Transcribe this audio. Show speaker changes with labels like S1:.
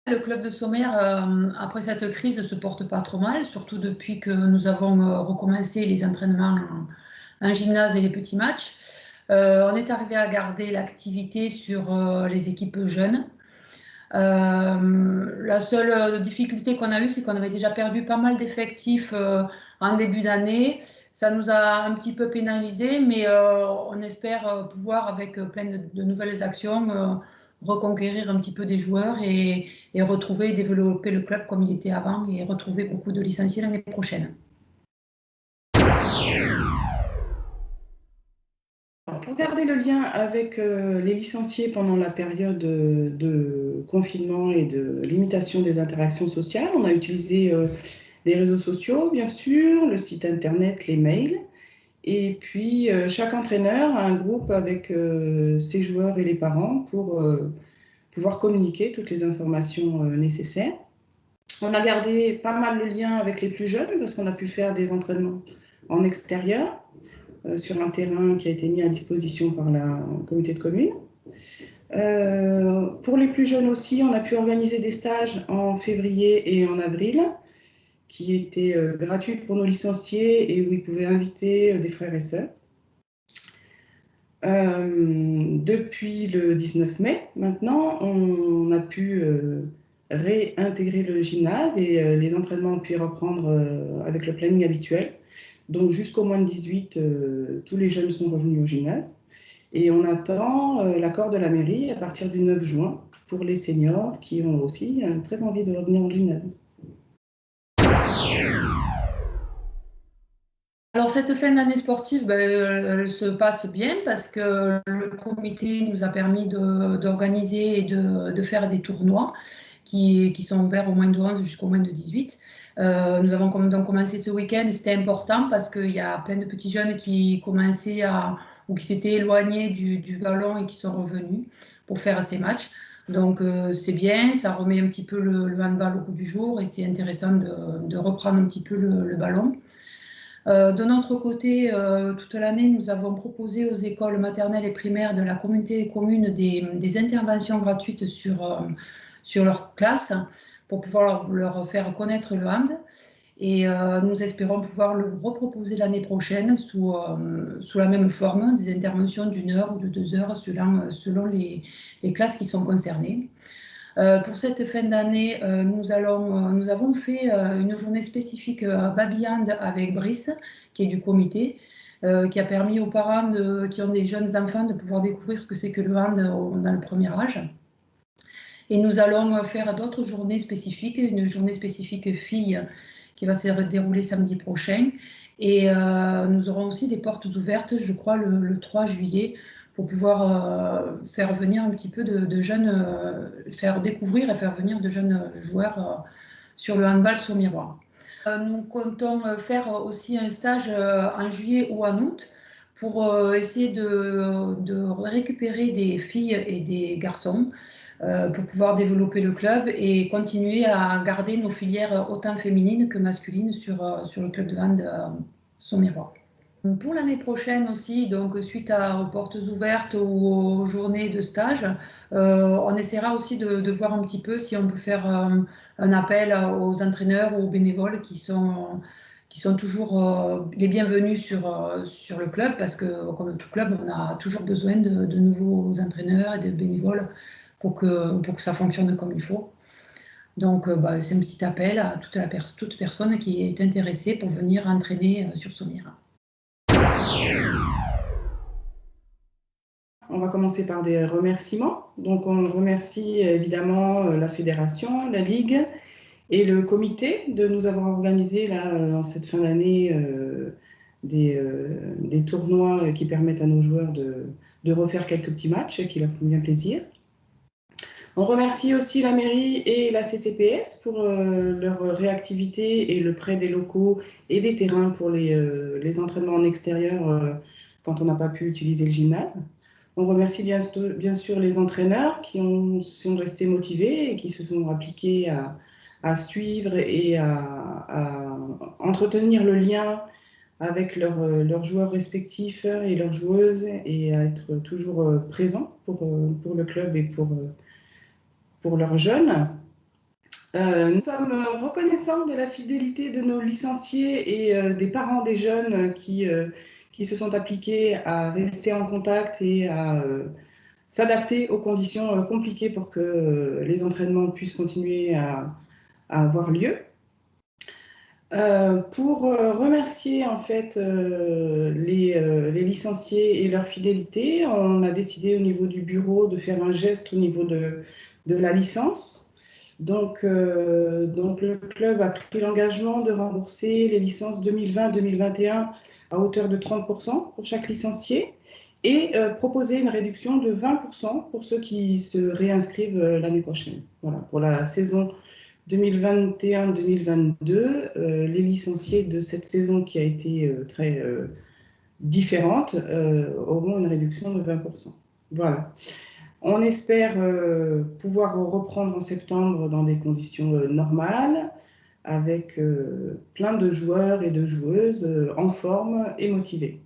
S1: Le club de Sommières, après cette crise, ne se porte pas trop mal, surtout depuis que nous avons recommencé les entraînements en gymnase et les petits matchs. On est arrivé à garder l'activité sur les équipes jeunes. La seule difficulté qu'on a eue, c'est qu'on avait déjà perdu pas mal d'effectifs en début d'année. Ça nous a un petit peu pénalisé, mais on espère pouvoir, avec plein de nouvelles actions, reconquérir un petit peu des joueurs et retrouver et développer le club comme il était avant et retrouver beaucoup de licenciés l'année prochaine.
S2: Pour garder le lien avec les licenciés pendant la période de confinement et de limitation des interactions sociales, on a utilisé les réseaux sociaux, bien sûr, le site internet, les mails. Et puis, chaque entraîneur a un groupe avec ses joueurs et les parents pour pouvoir communiquer toutes les informations nécessaires. On a gardé pas mal le lien avec les plus jeunes parce qu'on a pu faire des entraînements en extérieur sur un terrain qui a été mis à disposition par la communauté de communes. Pour les plus jeunes aussi, on a pu organiser des stages en février et en avril qui étaient gratuits pour nos licenciés et où ils pouvaient inviter des frères et sœurs. Depuis le 19 mai, maintenant, on a pu réintégrer le gymnase et les entraînements ont pu reprendre avec le planning habituel. Donc jusqu'au moins de 18, tous les jeunes sont revenus au gymnase. Et on attend l'accord de la mairie à partir du 9 juin pour les seniors qui ont aussi très envie de revenir au gymnase.
S1: Alors cette fin d'année sportive, elle se passe bien parce que le comité nous a permis d'organiser et de faire des tournois qui sont ouverts au moins de 11 jusqu'au moins de 18. Nous avons donc commencé ce week-end et c'était important parce qu'il y a plein de petits jeunes qui commençaient ou qui s'étaient éloignés du ballon et qui sont revenus pour faire ces matchs. Donc c'est bien, ça remet un petit peu le handball au goût du jour et c'est intéressant de reprendre un petit peu le ballon. De notre côté, toute l'année, nous avons proposé aux écoles maternelles et primaires de la communauté commune des interventions gratuites sur leur classe pour pouvoir leur faire connaître le hand. Et nous espérons pouvoir le reproposer l'année prochaine sous la même forme, des interventions d'1 heure ou de 2 heures selon les classes qui sont concernées. Pour cette fin d'année, nous avons fait une journée spécifique Baby Hand avec Brice, qui est du comité, qui a permis aux parents qui ont des jeunes enfants de pouvoir découvrir ce que c'est que le hand dans le premier âge. Et nous allons faire d'autres journées spécifiques, une journée spécifique filles qui va se dérouler samedi prochain. Et nous aurons aussi des portes ouvertes, je crois, le 3 juillet, pour pouvoir faire venir un petit peu de jeunes, faire découvrir et faire venir de jeunes joueurs sur le handball sur miroir. Nous comptons faire aussi un stage en juillet ou en août pour essayer de récupérer des filles et des garçons pour pouvoir développer le club et continuer à garder nos filières autant féminines que masculines sur le club de hand Sommirois. Pour l'année prochaine aussi, donc suite aux portes ouvertes ou aux journées de stage, on essaiera aussi de voir un petit peu si on peut faire un appel aux entraîneurs ou aux bénévoles qui sont toujours les bienvenus sur le club parce que comme tout club, on a toujours besoin de nouveaux entraîneurs et de bénévoles pour que ça fonctionne comme il faut. Donc c'est un petit appel à toute personne qui est intéressée pour venir entraîner sur Sommières.
S2: On va commencer par des remerciements. Donc on remercie évidemment la fédération, la ligue et le comité de nous avoir organisé là en cette fin d'année des tournois qui permettent à nos joueurs de refaire quelques petits matchs qui leur font bien plaisir. On remercie aussi la mairie et la CCPS pour leur réactivité et le prêt des locaux et des terrains pour les entraînements en extérieur quand on n'a pas pu utiliser le gymnase. On remercie bien sûr les entraîneurs qui sont restés motivés et qui se sont appliqués à suivre et à entretenir le lien avec leurs joueurs respectifs et leurs joueuses et à être toujours présents pour le club et pour leurs jeunes. Nous sommes reconnaissants de la fidélité de nos licenciés et des parents des jeunes qui se sont appliqués à rester en contact et à s'adapter aux conditions compliquées pour que les entraînements puissent continuer à avoir lieu. Pour remercier en fait les licenciés et leur fidélité, on a décidé au niveau du bureau de faire un geste au niveau de la licence. Donc le club a pris l'engagement de rembourser les licences 2020-2021 à hauteur de 30% pour chaque licencié et proposer une réduction de 20% pour ceux qui se réinscrivent l'année prochaine. Voilà, pour la saison 2021-2022, les licenciés de cette saison qui a été très différente auront une réduction de 20%. Voilà. On espère pouvoir reprendre en septembre dans des conditions normales, avec plein de joueurs et de joueuses en forme et motivés.